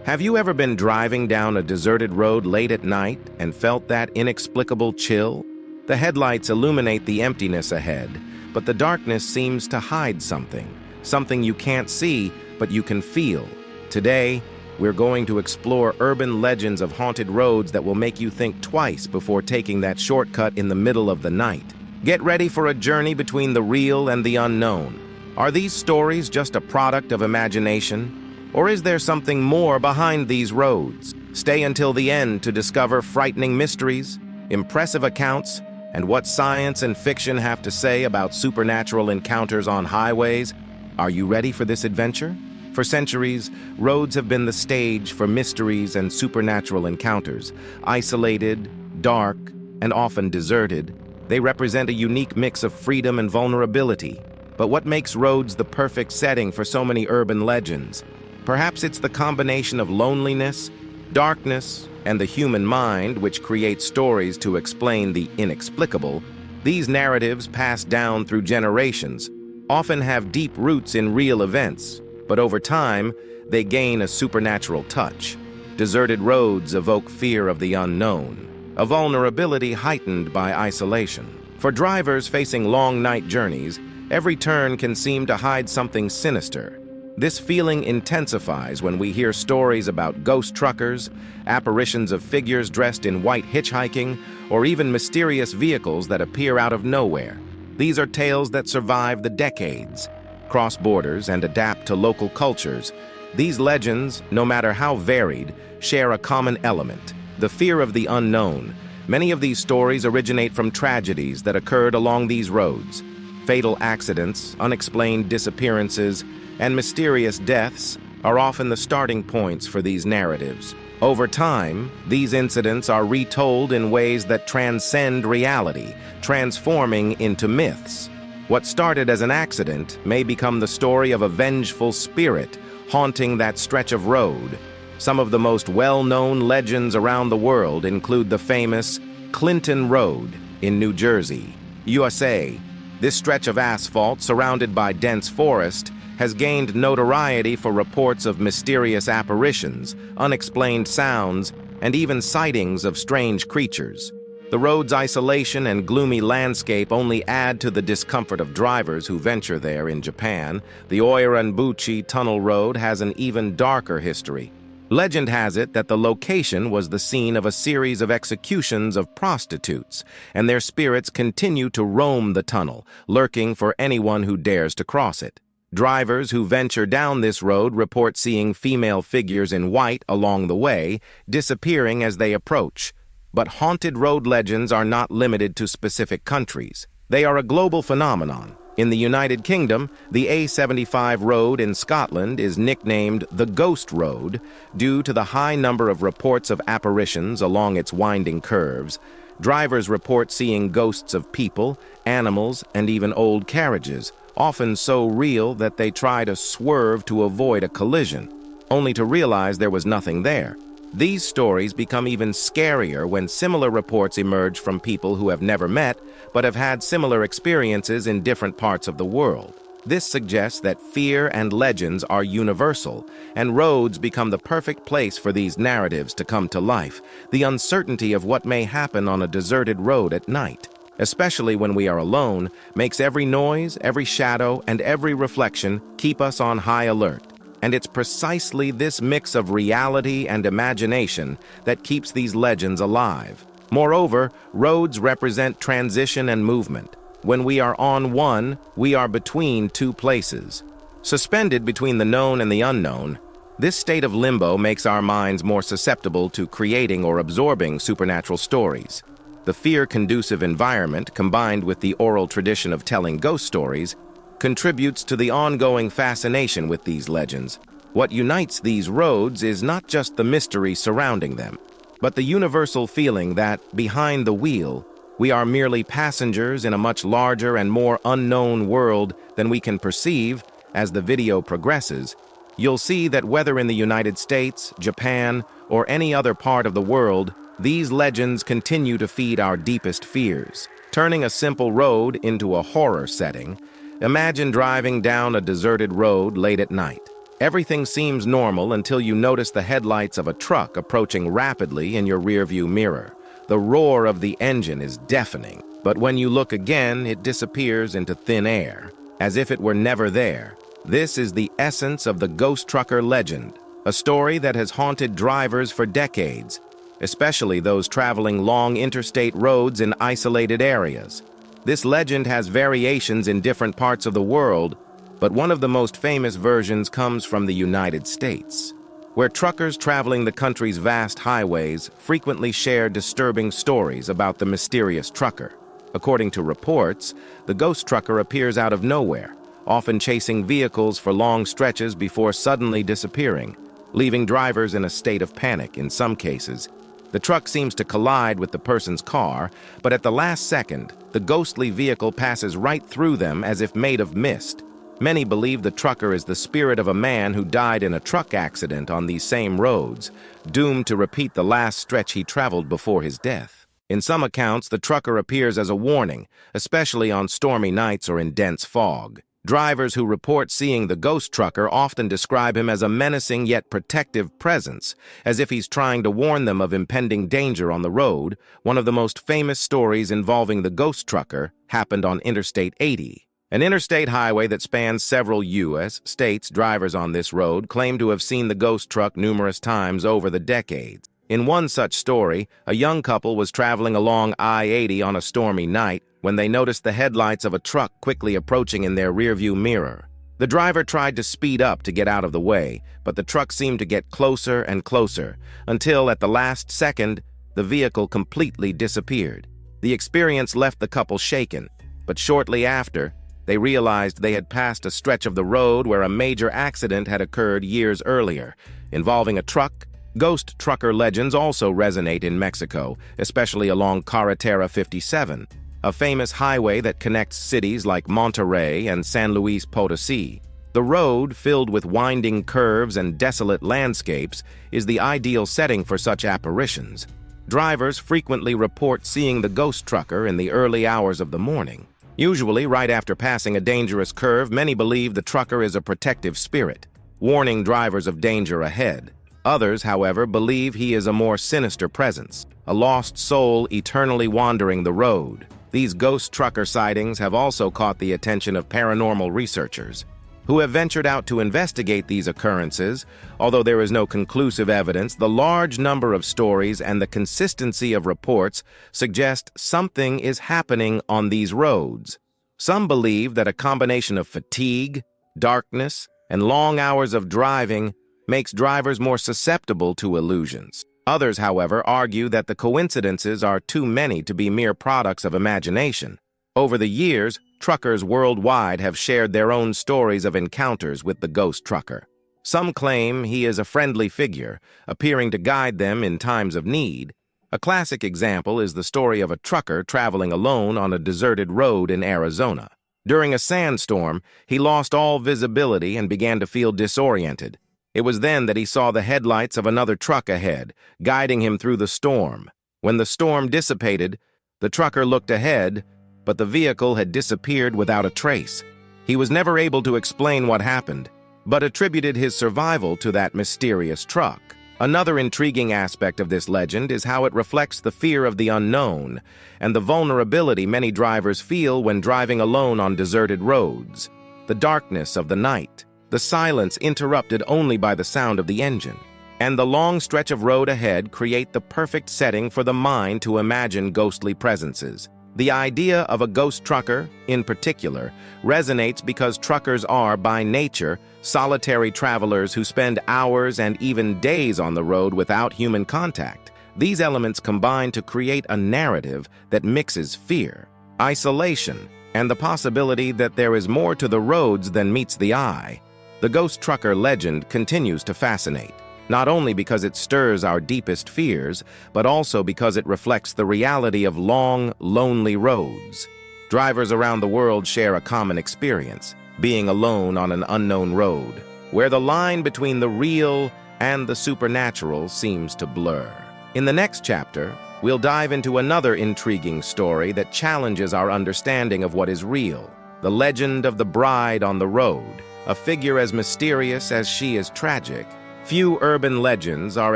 Have you ever been driving down a deserted road late at night and felt that inexplicable chill? The headlights illuminate the emptiness ahead, but the darkness seems to hide something you can't see, but you can feel. Today, we're going to explore urban legends of haunted roads that will make you think twice before taking that shortcut in the middle of the night. Get ready for a journey between the real and the unknown. Are these stories just a product of imagination? Or is there something more behind these roads? Stay until the end to discover frightening mysteries, impressive accounts, and what science and fiction have to say about supernatural encounters on highways. Are you ready for this adventure? For centuries, roads have been the stage for mysteries and supernatural encounters. Isolated, dark, and often deserted, they represent a unique mix of freedom and vulnerability. But what makes roads the perfect setting for so many urban legends? Perhaps it's the combination of loneliness, darkness, and the human mind which creates stories to explain the inexplicable. These narratives, passed down through generations, often have deep roots in real events, but over time, they gain a supernatural touch. Deserted roads evoke fear of the unknown, a vulnerability heightened by isolation. For drivers facing long night journeys, every turn can seem to hide something sinister. This feeling intensifies when we hear stories about ghost truckers, apparitions of figures dressed in white hitchhiking, or even mysterious vehicles that appear out of nowhere. These are tales that survive the decades, cross borders, and adapt to local cultures. These legends, no matter how varied, share a common element: the fear of the unknown. Many of these stories originate from tragedies that occurred along these roads. Fatal accidents, unexplained disappearances, and mysterious deaths are often the starting points for these narratives. Over time, these incidents are retold in ways that transcend reality, transforming into myths. What started as an accident may become the story of a vengeful spirit haunting that stretch of road. Some of the most well-known legends around the world include the famous Clinton Road in New Jersey, USA. This stretch of asphalt, surrounded by dense forest, has gained notoriety for reports of mysterious apparitions, unexplained sounds, and even sightings of strange creatures. The road's isolation and gloomy landscape only add to the discomfort of drivers who venture there. In Japan, the Oiranbuchi Tunnel Road has an even darker history. Legend has it that the location was the scene of a series of executions of prostitutes, and their spirits continue to roam the tunnel, lurking for anyone who dares to cross it. Drivers who venture down this road report seeing female figures in white along the way, disappearing as they approach. But haunted road legends are not limited to specific countries. They are a global phenomenon. In the United Kingdom, the A75 road in Scotland is nicknamed the Ghost Road due to the high number of reports of apparitions along its winding curves. Drivers report seeing ghosts of people, animals, and even old carriages, often so real that they try to swerve to avoid a collision, only to realize there was nothing there. These stories become even scarier when similar reports emerge from people who have never met but have had similar experiences in different parts of the world. This suggests that fear and legends are universal, and roads become the perfect place for these narratives to come to life. The uncertainty of what may happen on a deserted road at night, especially when we are alone, makes every noise, every shadow, and every reflection keep us on high alert. And it's precisely this mix of reality and imagination that keeps these legends alive. Moreover, roads represent transition and movement. When we are on one, we are between two places. Suspended between the known and the unknown, this state of limbo makes our minds more susceptible to creating or absorbing supernatural stories. The fear-conducive environment, combined with the oral tradition of telling ghost stories, contributes to the ongoing fascination with these legends. What unites these roads is not just the mystery surrounding them, but the universal feeling that, behind the wheel, we are merely passengers in a much larger and more unknown world than we can perceive. As the video progresses, you'll see that whether in the United States, Japan, or any other part of the world, these legends continue to feed our deepest fears. Turning a simple road into a horror setting, imagine driving down a deserted road late at night. Everything seems normal until you notice the headlights of a truck approaching rapidly in your rearview mirror. The roar of the engine is deafening, but when you look again, it disappears into thin air, as if it were never there. This is the essence of the ghost trucker legend, a story that has haunted drivers for decades, especially those traveling long interstate roads in isolated areas. This legend has variations in different parts of the world, but one of the most famous versions comes from the United States, where truckers traveling the country's vast highways frequently share disturbing stories about the mysterious trucker. According to reports, the ghost trucker appears out of nowhere, often chasing vehicles for long stretches before suddenly disappearing, leaving drivers in a state of panic in some cases. The truck seems to collide with the person's car, but at the last second, the ghostly vehicle passes right through them as if made of mist. Many believe the trucker is the spirit of a man who died in a truck accident on these same roads, doomed to repeat the last stretch he traveled before his death. In some accounts, the trucker appears as a warning, especially on stormy nights or in dense fog. Drivers who report seeing the ghost trucker often describe him as a menacing yet protective presence, as if he's trying to warn them of impending danger on the road. One of the most famous stories involving the ghost trucker happened on Interstate 80. An interstate highway that spans several U.S. states. Drivers on this road claim to have seen the ghost truck numerous times over the decades. In one such story, a young couple was traveling along I-80 on a stormy night when they noticed the headlights of a truck quickly approaching in their rearview mirror. The driver tried to speed up to get out of the way, but the truck seemed to get closer and closer, until at the last second, the vehicle completely disappeared. The experience left the couple shaken, but shortly after, they realized they had passed a stretch of the road where a major accident had occurred years earlier, involving a truck. Ghost trucker legends also resonate in Mexico, especially along Carretera 57, a famous highway that connects cities like Monterrey and San Luis Potosí. The road, filled with winding curves and desolate landscapes, is the ideal setting for such apparitions. Drivers frequently report seeing the ghost trucker in the early hours of the morning. Usually, right after passing a dangerous curve, many believe the trucker is a protective spirit, warning drivers of danger ahead. Others, however, believe he is a more sinister presence, a lost soul eternally wandering the road. These ghost trucker sightings have also caught the attention of paranormal researchers, who have ventured out to investigate these occurrences. Although there is no conclusive evidence, the large number of stories and the consistency of reports suggest something is happening on these roads. Some believe that a combination of fatigue, darkness, and long hours of driving makes drivers more susceptible to illusions. Others, however, argue that the coincidences are too many to be mere products of imagination. Over the years, truckers worldwide have shared their own stories of encounters with the ghost trucker. Some claim he is a friendly figure, appearing to guide them in times of need. A classic example is the story of a trucker traveling alone on a deserted road in Arizona. During a sandstorm, he lost all visibility and began to feel disoriented. It was then that he saw the headlights of another truck ahead, guiding him through the storm. When the storm dissipated, the trucker looked ahead, but the vehicle had disappeared without a trace. He was never able to explain what happened, but attributed his survival to that mysterious truck. Another intriguing aspect of this legend is how it reflects the fear of the unknown and the vulnerability many drivers feel when driving alone on deserted roads. The darkness of the night, the silence interrupted only by the sound of the engine, and the long stretch of road ahead create the perfect setting for the mind to imagine ghostly presences. The idea of a ghost trucker, in particular, resonates because truckers are, by nature, solitary travelers who spend hours and even days on the road without human contact. These elements combine to create a narrative that mixes fear, isolation, and the possibility that there is more to the roads than meets the eye. The ghost trucker legend continues to fascinate, not only because it stirs our deepest fears, but also because it reflects the reality of long, lonely roads. Drivers around the world share a common experience, being alone on an unknown road, where the line between the real and the supernatural seems to blur. In the next chapter, we'll dive into another intriguing story that challenges our understanding of what is real, the legend of the bride on the road. a figure as mysterious as she is tragic. Few urban legends are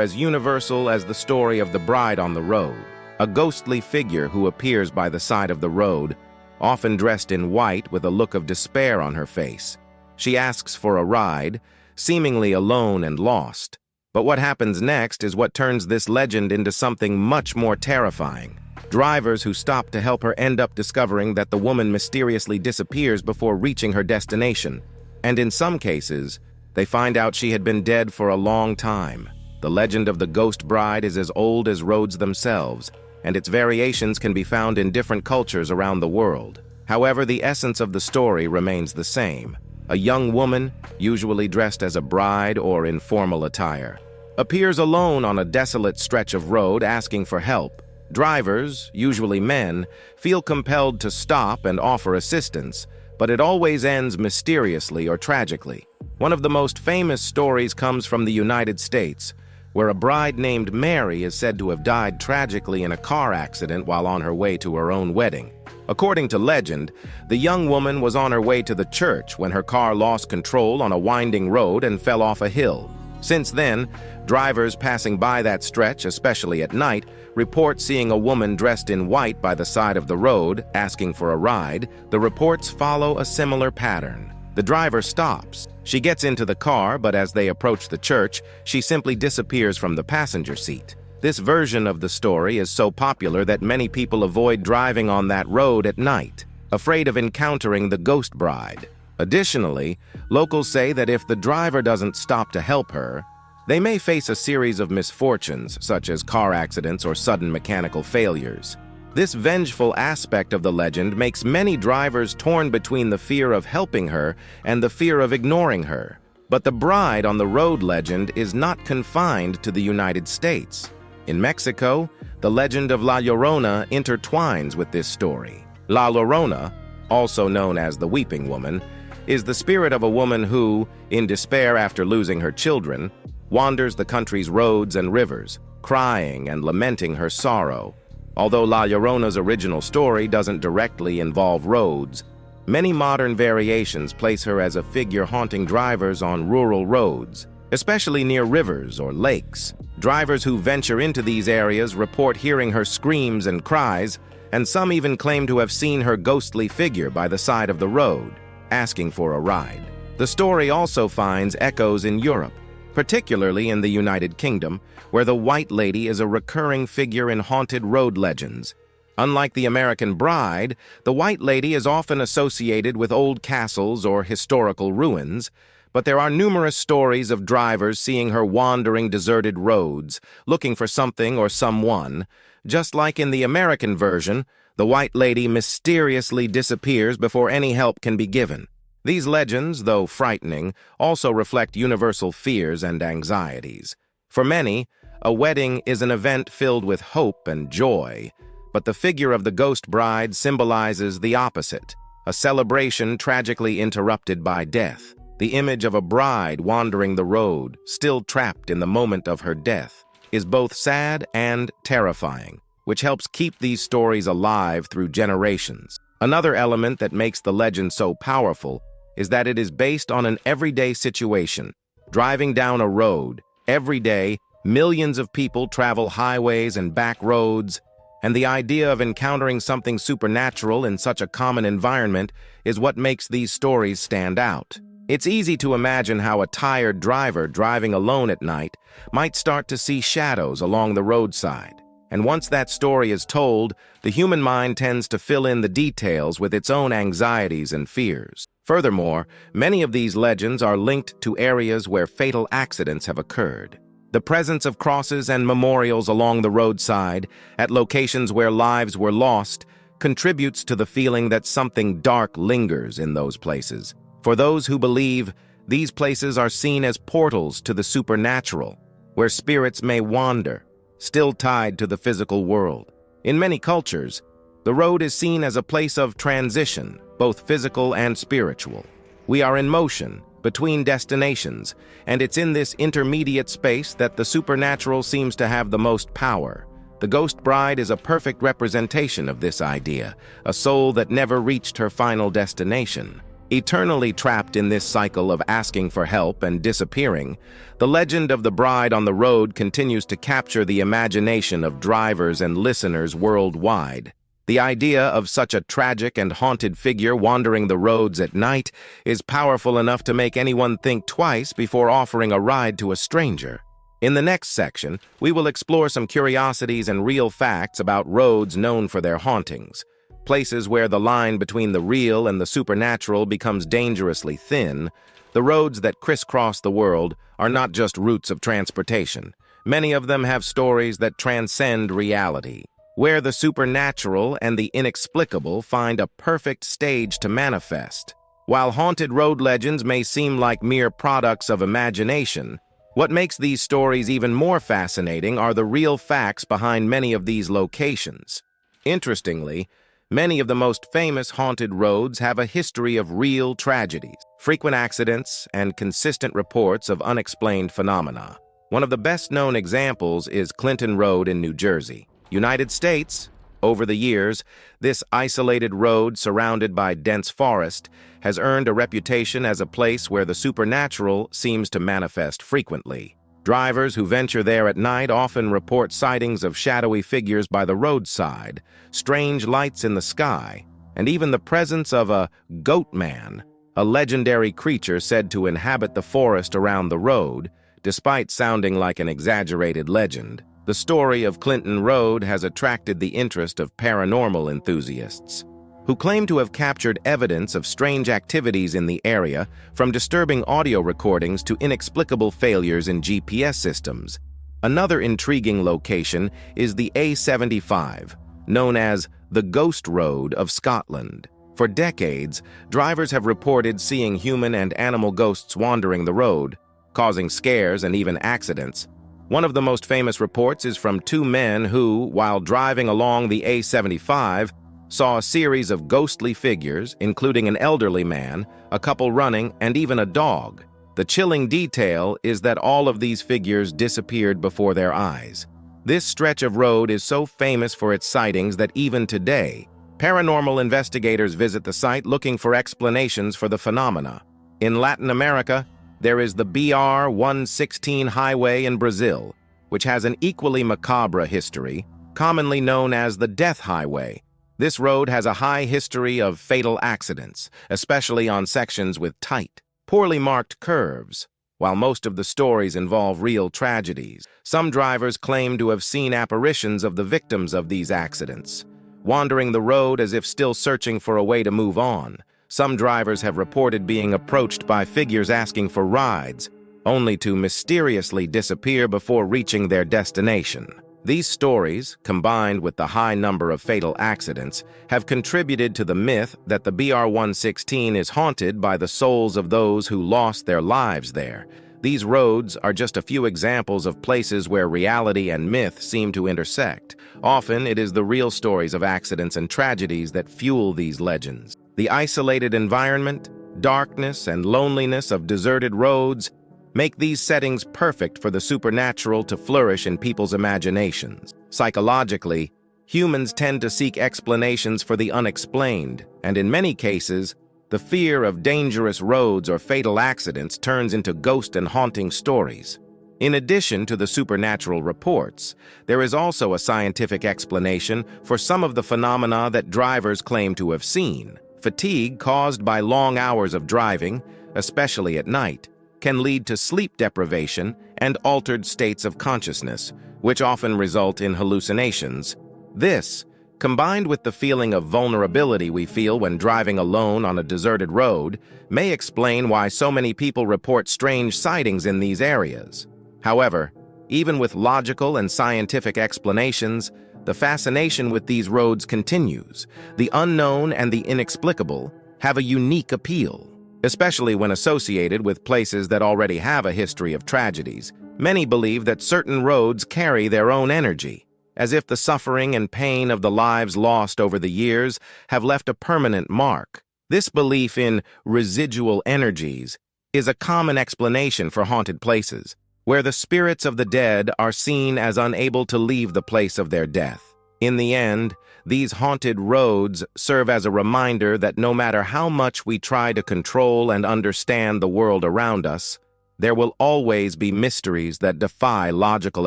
as universal as the story of the bride on the road, a ghostly figure who appears by the side of the road, often dressed in white with a look of despair on her face. She asks for a ride, seemingly alone and lost. But what happens next is what turns this legend into something much more terrifying. Drivers who stop to help her end up discovering that the woman mysteriously disappears before reaching her destination. And in some cases, they find out she had been dead for a long time. The legend of the ghost bride is as old as roads themselves, and its variations can be found in different cultures around the world. However, the essence of the story remains the same. A young woman, usually dressed as a bride or in formal attire, appears alone on a desolate stretch of road asking for help. Drivers, usually men, feel compelled to stop and offer assistance, but it always ends mysteriously or tragically. One of the most famous stories comes from the United States, where a bride named Mary is said to have died tragically in a car accident while on her way to her own wedding. According to legend, the young woman was on her way to the church when her car lost control on a winding road and fell off a hill. Since then, drivers passing by that stretch, especially at night, report seeing a woman dressed in white by the side of the road, asking for a ride. The reports follow a similar pattern. The driver stops. She gets into the car, but as they approach the church, she simply disappears from the passenger seat. This version of the story is so popular that many people avoid driving on that road at night, afraid of encountering the ghost bride. Additionally, locals say that if the driver doesn't stop to help her, they may face a series of misfortunes, such as car accidents or sudden mechanical failures. This vengeful aspect of the legend makes many drivers torn between the fear of helping her and the fear of ignoring her. But the bride on the road legend is not confined to the United States. In Mexico, the legend of La Llorona intertwines with this story. La Llorona, also known as the Weeping Woman, is the spirit of a woman who, in despair after losing her children, wanders the country's roads and rivers, crying and lamenting her sorrow. Although La Llorona's original story doesn't directly involve roads, many modern variations place her as a figure haunting drivers on rural roads, especially near rivers or lakes. Drivers who venture into these areas report hearing her screams and cries, and some even claim to have seen her ghostly figure by the side of the road, asking for a ride. The story also finds echoes in Europe, particularly in the United Kingdom, where the White Lady is a recurring figure in haunted road legends. Unlike the American Bride, the White Lady is often associated with old castles or historical ruins, but there are numerous stories of drivers seeing her wandering deserted roads, looking for something or someone. Just like in the American version, the White Lady mysteriously disappears before any help can be given. These legends, though frightening, also reflect universal fears and anxieties. For many, a wedding is an event filled with hope and joy, but the figure of the ghost bride symbolizes the opposite, a celebration tragically interrupted by death. The image of a bride wandering the road, still trapped in the moment of her death, is both sad and terrifying, which helps keep these stories alive through generations. Another element that makes the legend so powerful is that it is based on an everyday situation. Driving down a road, every day, millions of people travel highways and back roads, and the idea of encountering something supernatural in such a common environment is what makes these stories stand out. It's easy to imagine how a tired driver driving alone at night might start to see shadows along the roadside. And once that story is told, the human mind tends to fill in the details with its own anxieties and fears. Furthermore, many of these legends are linked to areas where fatal accidents have occurred. The presence of crosses and memorials along the roadside, at locations where lives were lost, contributes to the feeling that something dark lingers in those places. For those who believe, these places are seen as portals to the supernatural, where spirits may wander, still tied to the physical world. In many cultures, the road is seen as a place of transition, both physical and spiritual. We are in motion, between destinations, and it's in this intermediate space that the supernatural seems to have the most power. The ghost bride is a perfect representation of this idea, a soul that never reached her final destination. Eternally trapped in this cycle of asking for help and disappearing, the legend of the bride on the road continues to capture the imagination of drivers and listeners worldwide. The idea of such a tragic and haunted figure wandering the roads at night is powerful enough to make anyone think twice before offering a ride to a stranger. In the next section, we will explore some curiosities and real facts about roads known for their hauntings. Places where the line between the real and the supernatural becomes dangerously thin. The roads that crisscross the world are not just routes of transportation. Many of them have stories that transcend reality, where the supernatural and the inexplicable find a perfect stage to manifest. While haunted road legends may seem like mere products of imagination, what makes these stories even more fascinating are the real facts behind many of these locations. Interestingly, many of the most famous haunted roads have a history of real tragedies, frequent accidents, and consistent reports of unexplained phenomena. One of the best-known examples is Clinton Road in New Jersey, United States. Over the years, this isolated road surrounded by dense forest has earned a reputation as a place where the supernatural seems to manifest frequently. Drivers who venture there at night often report sightings of shadowy figures by the roadside, strange lights in the sky, and even the presence of a goat man, a legendary creature said to inhabit the forest around the road, despite sounding like an exaggerated legend. The story of Clinton Road has attracted the interest of paranormal enthusiasts, who claim to have captured evidence of strange activities in the area, from disturbing audio recordings to inexplicable failures in GPS systems. Another intriguing location is the A75, known as the Ghost Road of Scotland. For decades, drivers have reported seeing human and animal ghosts wandering the road, causing scares and even accidents. One of the most famous reports is from two men who, while driving along the A75, saw a series of ghostly figures, including an elderly man, a couple running, and even a dog. The chilling detail is that all of these figures disappeared before their eyes. This stretch of road is so famous for its sightings that even today, paranormal investigators visit the site looking for explanations for the phenomena. In Latin America, there is the BR-116 highway in Brazil, which has an equally macabre history, commonly known as the Death Highway. This road has a high history of fatal accidents, especially on sections with tight, poorly marked curves. While most of the stories involve real tragedies, some drivers claim to have seen apparitions of the victims of these accidents, wandering the road as if still searching for a way to move on. Some drivers have reported being approached by figures asking for rides, only to mysteriously disappear before reaching their destination. These stories, combined with the high number of fatal accidents, have contributed to the myth that the BR-116 is haunted by the souls of those who lost their lives there. These roads are just a few examples of places where reality and myth seem to intersect. Often, it is the real stories of accidents and tragedies that fuel these legends. The isolated environment, darkness, and loneliness of deserted roads make these settings perfect for the supernatural to flourish in people's imaginations. Psychologically, humans tend to seek explanations for the unexplained, and in many cases, the fear of dangerous roads or fatal accidents turns into ghost and haunting stories. In addition to the supernatural reports, there is also a scientific explanation for some of the phenomena that drivers claim to have seen. Fatigue caused by long hours of driving, especially at night, can lead to sleep deprivation and altered states of consciousness, which often result in hallucinations. This, combined with the feeling of vulnerability we feel when driving alone on a deserted road, may explain why so many people report strange sightings in these areas. However, even with logical and scientific explanations, the fascination with these roads continues. The unknown and the inexplicable have a unique appeal, especially when associated with places that already have a history of tragedies. Many believe that certain roads carry their own energy, as if the suffering and pain of the lives lost over the years have left a permanent mark. This belief in residual energies is a common explanation for haunted places, where the spirits of the dead are seen as unable to leave the place of their death. In the end, these haunted roads serve as a reminder that no matter how much we try to control and understand the world around us, there will always be mysteries that defy logical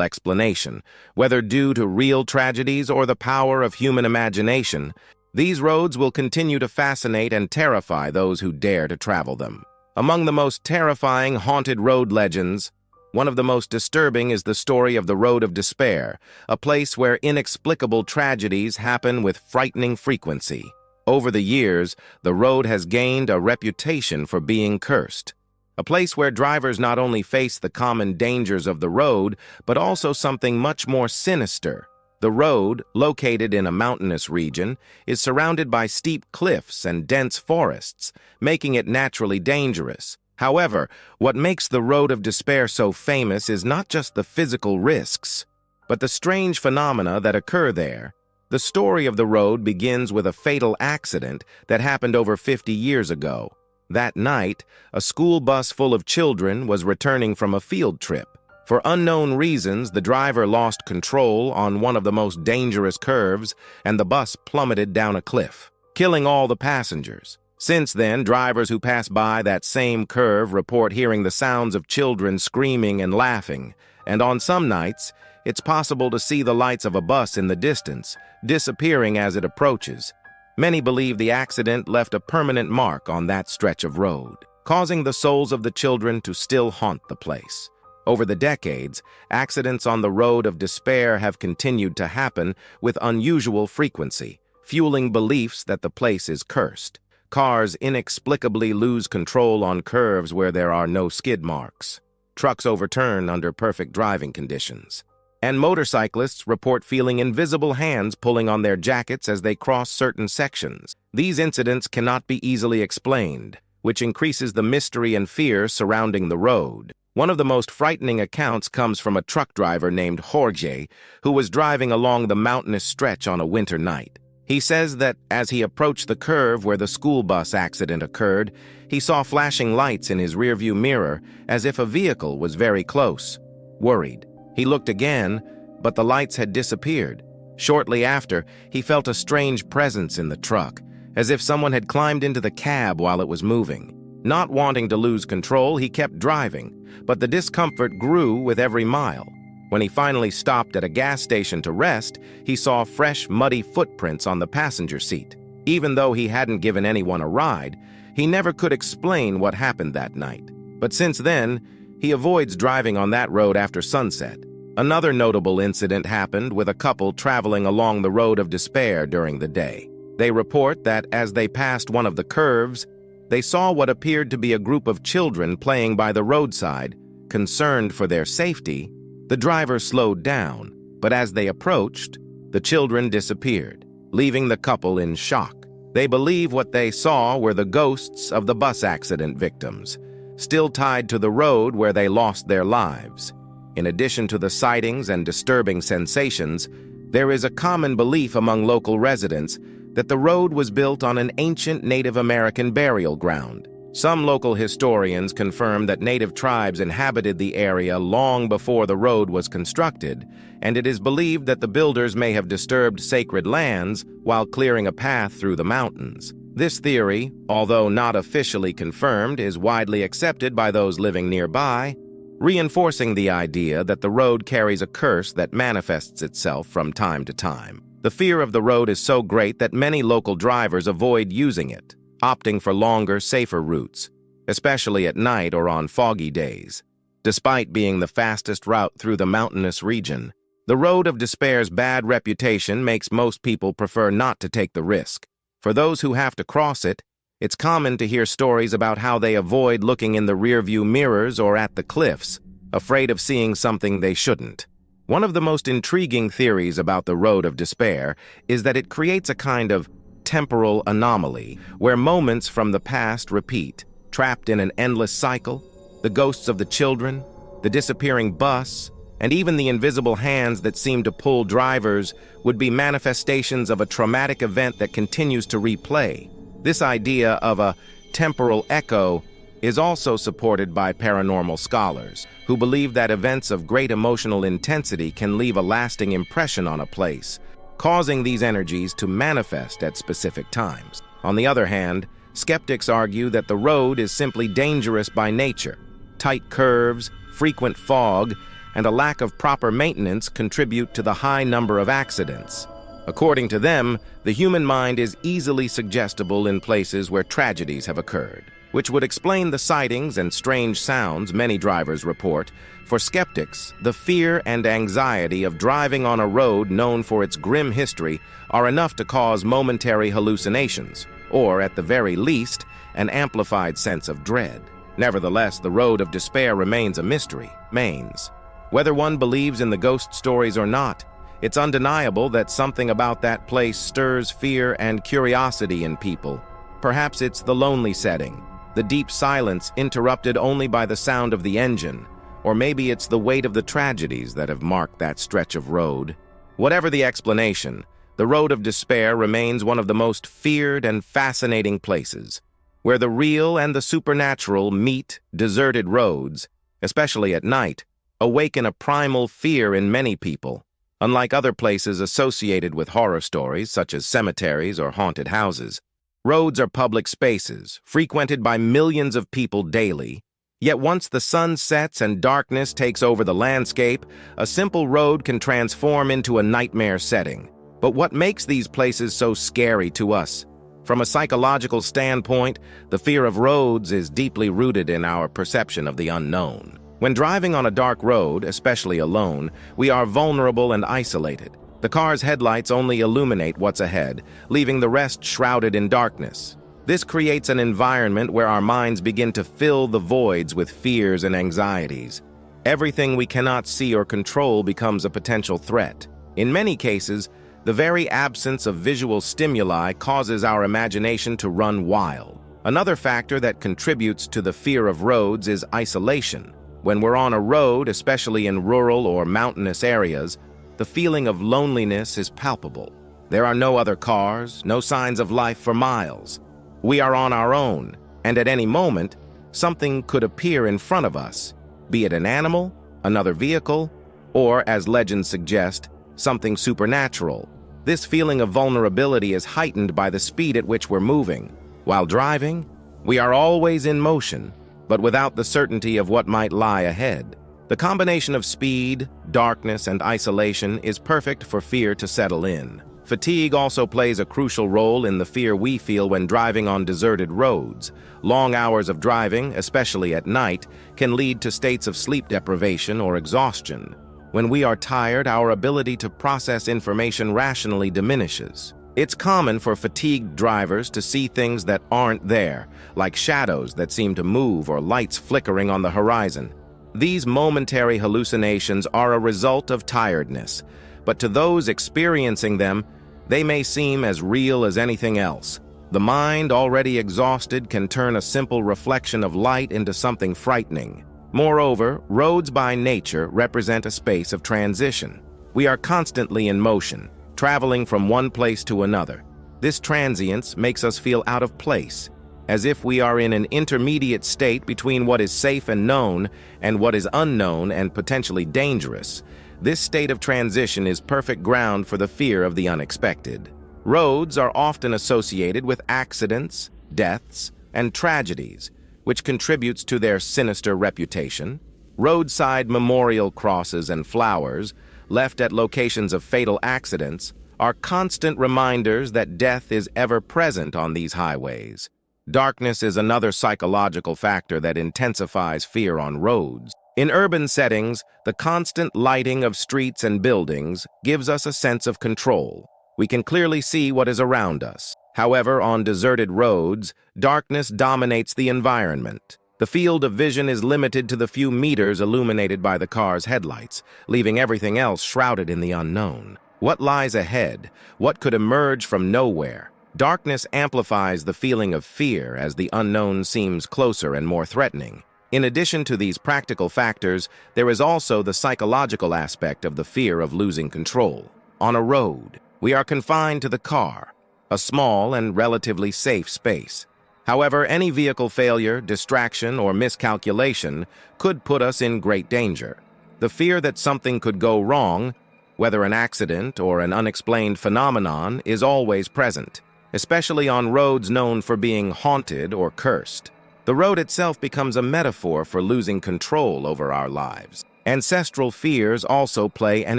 explanation. Whether due to real tragedies or the power of human imagination, these roads will continue to fascinate and terrify those who dare to travel them. Among the most terrifying haunted road legends, one of the most disturbing is the story of the Road of Despair, a place where inexplicable tragedies happen with frightening frequency. Over the years, the road has gained a reputation for being cursed, a place where drivers not only face the common dangers of the road, but also something much more sinister. The road, located in a mountainous region, is surrounded by steep cliffs and dense forests, making it naturally dangerous. However, what makes the Road of Despair so famous is not just the physical risks, but the strange phenomena that occur there. The story of the road begins with a fatal accident that happened over 50 years ago. That night, a school bus full of children was returning from a field trip. For unknown reasons, the driver lost control on one of the most dangerous curves, and the bus plummeted down a cliff, killing all the passengers. Since then, drivers who pass by that same curve report hearing the sounds of children screaming and laughing, and on some nights, it's possible to see the lights of a bus in the distance, disappearing as it approaches. Many believe the accident left a permanent mark on that stretch of road, causing the souls of the children to still haunt the place. Over the decades, accidents on the Road of Despair have continued to happen with unusual frequency, fueling beliefs that the place is cursed. Cars inexplicably lose control on curves where there are no skid marks. Trucks overturn under perfect driving conditions. And motorcyclists report feeling invisible hands pulling on their jackets as they cross certain sections. These incidents cannot be easily explained, which increases the mystery and fear surrounding the road. One of the most frightening accounts comes from a truck driver named Jorge, who was driving along the mountainous stretch on a winter night. He says that as he approached the curve where the school bus accident occurred, he saw flashing lights in his rearview mirror as if a vehicle was very close. Worried, he looked again, but the lights had disappeared. Shortly after, he felt a strange presence in the truck, as if someone had climbed into the cab while it was moving. Not wanting to lose control, he kept driving, but the discomfort grew with every mile. When he finally stopped at a gas station to rest, he saw fresh, muddy footprints on the passenger seat. Even though he hadn't given anyone a ride, he never could explain what happened that night. But since then, he avoids driving on that road after sunset. Another notable incident happened with a couple traveling along the Road of Despair during the day. They report that as they passed one of the curves, they saw what appeared to be a group of children playing by the roadside. Concerned for their safety, the driver slowed down, but as they approached, the children disappeared, leaving the couple in shock. They believe what they saw were the ghosts of the bus accident victims, still tied to the road where they lost their lives. In addition to the sightings and disturbing sensations, there is a common belief among local residents that the road was built on an ancient Native American burial ground. Some local historians confirm that native tribes inhabited the area long before the road was constructed, and it is believed that the builders may have disturbed sacred lands while clearing a path through the mountains. This theory, although not officially confirmed, is widely accepted by those living nearby, reinforcing the idea that the road carries a curse that manifests itself from time to time. The fear of the road is so great that many local drivers avoid using it, opting for longer, safer routes, especially at night or on foggy days. Despite being the fastest route through the mountainous region, the Road of Despair's bad reputation makes most people prefer not to take the risk. For those who have to cross it, it's common to hear stories about how they avoid looking in the rearview mirrors or at the cliffs, afraid of seeing something they shouldn't. One of the most intriguing theories about the Road of Despair is that it creates a kind of temporal anomaly, where moments from the past repeat, trapped in an endless cycle. The ghosts of the children, the disappearing bus, and even the invisible hands that seem to pull drivers would be manifestations of a traumatic event that continues to replay. This idea of a temporal echo is also supported by paranormal scholars, who believe that events of great emotional intensity can leave a lasting impression on a place, causing these energies to manifest at specific times. On the other hand, skeptics argue that the road is simply dangerous by nature. Tight curves, frequent fog, and a lack of proper maintenance contribute to the high number of accidents. According to them, the human mind is easily suggestible in places where tragedies have occurred, which would explain the sightings and strange sounds many drivers report. For skeptics, the fear and anxiety of driving on a road known for its grim history are enough to cause momentary hallucinations, or at the very least, an amplified sense of dread. Nevertheless, the road of despair remains a mystery. Mains. Whether one believes in the ghost stories or not, it's undeniable that something about that place stirs fear and curiosity in people. Perhaps it's the lonely setting, the deep silence interrupted only by the sound of the engine, or maybe it's the weight of the tragedies that have marked that stretch of road. Whatever the explanation, the road of despair remains one of the most feared and fascinating places. Where the real and the supernatural meet, deserted roads, especially at night, awaken a primal fear in many people. Unlike other places associated with horror stories, such as cemeteries or haunted houses, roads are public spaces, frequented by millions of people daily. Yet once the sun sets and darkness takes over the landscape, a simple road can transform into a nightmare setting. But what makes these places so scary to us? From a psychological standpoint, the fear of roads is deeply rooted in our perception of the unknown. When driving on a dark road, especially alone, we are vulnerable and isolated. The car's headlights only illuminate what's ahead, leaving the rest shrouded in darkness. This creates an environment where our minds begin to fill the voids with fears and anxieties. Everything we cannot see or control becomes a potential threat. In many cases, the very absence of visual stimuli causes our imagination to run wild. Another factor that contributes to the fear of roads is isolation. When we're on a road, especially in rural or mountainous areas, the feeling of loneliness is palpable. There are no other cars, no signs of life for miles. We are on our own, and at any moment, something could appear in front of us, be it an animal, another vehicle, or, as legends suggest, something supernatural. This feeling of vulnerability is heightened by the speed at which we're moving. While driving, we are always in motion, but without the certainty of what might lie ahead. The combination of speed, darkness, and isolation is perfect for fear to settle in. Fatigue also plays a crucial role in the fear we feel when driving on deserted roads. Long hours of driving, especially at night, can lead to states of sleep deprivation or exhaustion. When we are tired, our ability to process information rationally diminishes. It's common for fatigued drivers to see things that aren't there, like shadows that seem to move or lights flickering on the horizon. These momentary hallucinations are a result of tiredness, but to those experiencing them, they may seem as real as anything else. The mind, already exhausted, can turn a simple reflection of light into something frightening. Moreover, roads by nature represent a space of transition. We are constantly in motion, traveling from one place to another. This transience makes us feel out of place, as if we are in an intermediate state between what is safe and known and what is unknown and potentially dangerous. This state of transition is perfect ground for the fear of the unexpected. Roads are often associated with accidents, deaths, and tragedies, which contributes to their sinister reputation. Roadside memorial crosses and flowers, left at locations of fatal accidents, are constant reminders that death is ever present on these highways. Darkness is another psychological factor that intensifies fear on roads. In urban settings, the constant lighting of streets and buildings gives us a sense of control. We can clearly see what is around us. However, on deserted roads, darkness dominates the environment. The field of vision is limited to the few meters illuminated by the car's headlights, leaving everything else shrouded in the unknown. What lies ahead? What could emerge from nowhere? Darkness amplifies the feeling of fear as the unknown seems closer and more threatening. In addition to these practical factors, there is also the psychological aspect of the fear of losing control. On a road, we are confined to the car, a small and relatively safe space. However, any vehicle failure, distraction, or miscalculation could put us in great danger. The fear that something could go wrong whether an accident or an unexplained phenomenon, is always present, especially on roads known for being haunted or cursed. The road itself becomes a metaphor for losing control over our lives. Ancestral fears also play an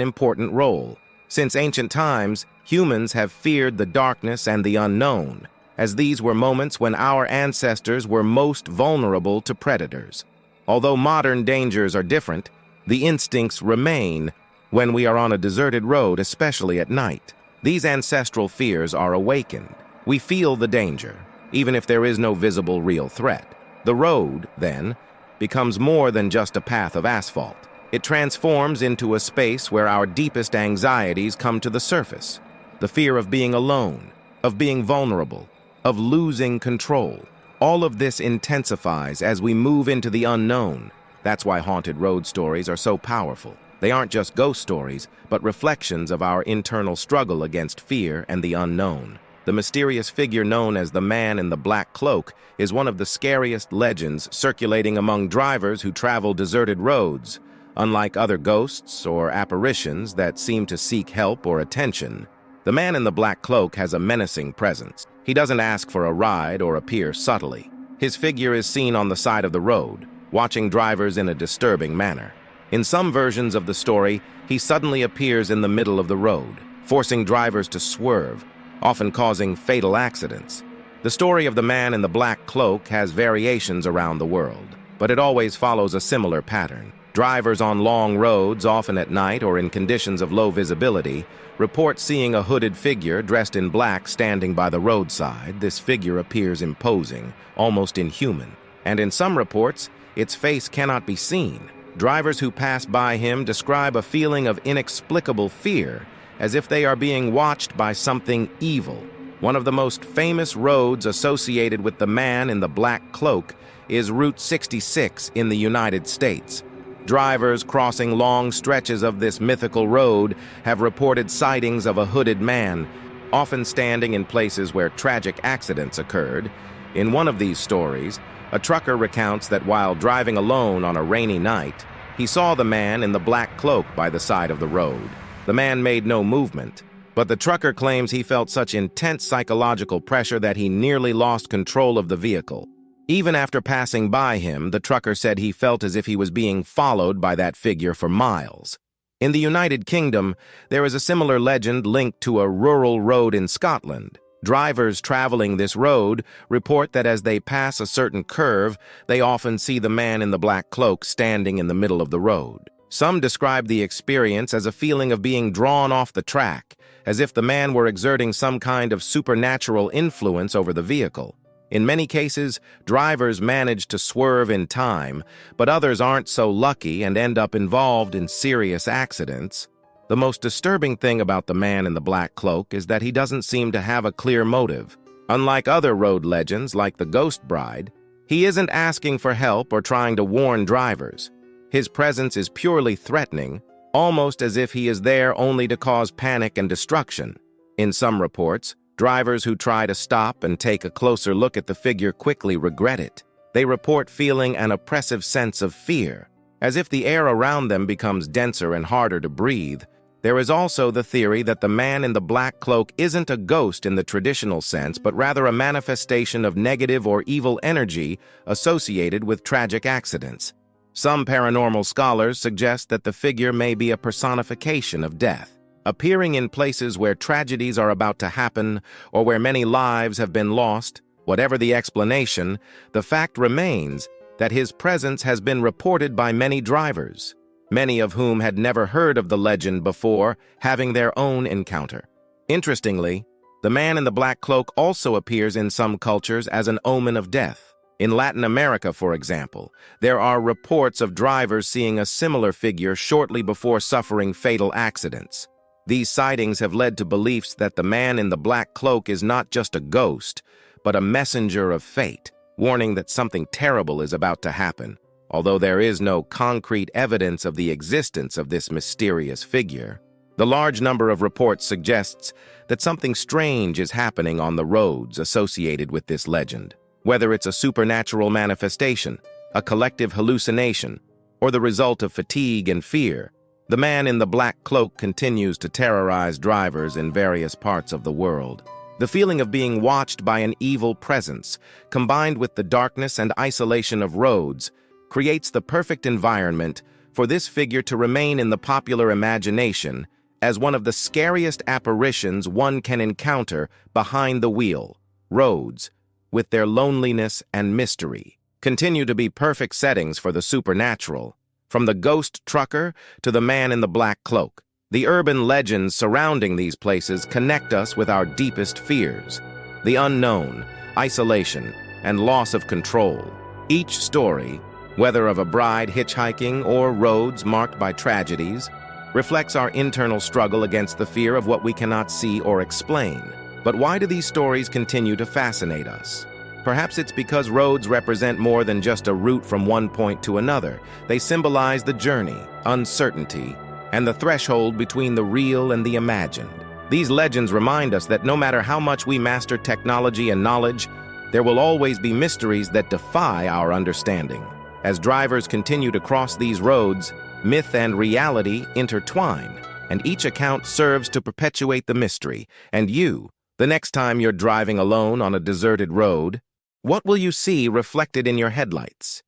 important role. Since ancient times, humans have feared the darkness and the unknown, as these were moments when our ancestors were most vulnerable to predators. Although modern dangers are different, the instincts remain when we are on a deserted road, especially at night. These ancestral fears are awakened. We feel the danger, even if there is no visible real threat. The road, then, becomes more than just a path of asphalt. It transforms into a space where our deepest anxieties come to the surface. The fear of being alone, of being vulnerable, of losing control. All of this intensifies as we move into the unknown. That's why haunted road stories are so powerful. They aren't just ghost stories, but reflections of our internal struggle against fear and the unknown. The mysterious figure known as the Man in the Black Cloak is one of the scariest legends circulating among drivers who travel deserted roads. Unlike other ghosts or apparitions that seem to seek help or attention, the Man in the Black Cloak has a menacing presence. He doesn't ask for a ride or appear subtly. His figure is seen on the side of the road, watching drivers in a disturbing manner. In some versions of the story, he suddenly appears in the middle of the road, forcing drivers to swerve, often causing fatal accidents. The story of the Man in the Black Cloak has variations around the world, but it always follows a similar pattern. Drivers on long roads, often at night or in conditions of low visibility, report seeing a hooded figure dressed in black standing by the roadside. This figure appears imposing, almost inhuman, and in some reports, its face cannot be seen. Drivers who pass by him describe a feeling of inexplicable fear, as if they are being watched by something evil. One of the most famous roads associated with the Man in the Black Cloak is Route 66 in the United States. Drivers crossing long stretches of this mythical road have reported sightings of a hooded man, often standing in places where tragic accidents occurred. In one of these stories, a trucker recounts that while driving alone on a rainy night, he saw the Man in the Black Cloak by the side of the road. The man made no movement, but the trucker claims he felt such intense psychological pressure that he nearly lost control of the vehicle. Even after passing by him, the trucker said he felt as if he was being followed by that figure for miles. In the United Kingdom, there is a similar legend linked to a rural road in Scotland. Drivers traveling this road report that as they pass a certain curve, they often see the Man in the Black Cloak standing in the middle of the road. Some describe the experience as a feeling of being drawn off the track, as if the man were exerting some kind of supernatural influence over the vehicle. In many cases, drivers manage to swerve in time, but others aren't so lucky and end up involved in serious accidents. The most disturbing thing about the Man in the Black Cloak is that he doesn't seem to have a clear motive. Unlike other road legends like the Ghost Bride, he isn't asking for help or trying to warn drivers. His presence is purely threatening, almost as if he is there only to cause panic and destruction. In some reports, drivers who try to stop and take a closer look at the figure quickly regret it. They report feeling an oppressive sense of fear, as if the air around them becomes denser and harder to breathe. There is also the theory that the Man in the Black Cloak isn't a ghost in the traditional sense, but rather a manifestation of negative or evil energy associated with tragic accidents. Some paranormal scholars suggest that the figure may be a personification of death, appearing in places where tragedies are about to happen or where many lives have been lost. Whatever the explanation, the fact remains that his presence has been reported by many drivers, many of whom had never heard of the legend before having their own encounter. Interestingly, the Man in the Black Cloak also appears in some cultures as an omen of death. In Latin America, for example, there are reports of drivers seeing a similar figure shortly before suffering fatal accidents. These sightings have led to beliefs that the Man in the Black Cloak is not just a ghost, but a messenger of fate, warning that something terrible is about to happen. Although there is no concrete evidence of the existence of this mysterious figure, the large number of reports suggests that something strange is happening on the roads associated with this legend. Whether it's a supernatural manifestation, a collective hallucination, or the result of fatigue and fear, The man in the black cloak continues to terrorize drivers in various parts of the world. The feeling of being watched by an evil presence, combined with the darkness and isolation of roads, creates the perfect environment for this figure to remain in the popular imagination as one of the scariest apparitions one can encounter behind the wheel. Roads, with their loneliness and mystery, continue to be perfect settings for the supernatural. From the ghost trucker to the man in the black cloak, the urban legends surrounding these places connect us with our deepest fears. The unknown, isolation, and loss of control. Each story, whether of a bride hitchhiking or roads marked by tragedies, reflects our internal struggle against the fear of what we cannot see or explain. But why do these stories continue to fascinate us? Perhaps it's because roads represent more than just a route from one point to another. They symbolize the journey, uncertainty, and the threshold between the real and the imagined. These legends remind us that no matter how much we master technology and knowledge, there will always be mysteries that defy our understanding. As drivers continue to cross these roads, myth and reality intertwine, and each account serves to perpetuate the mystery. And you, the next time you're driving alone on a deserted road, what will you see reflected in your headlights?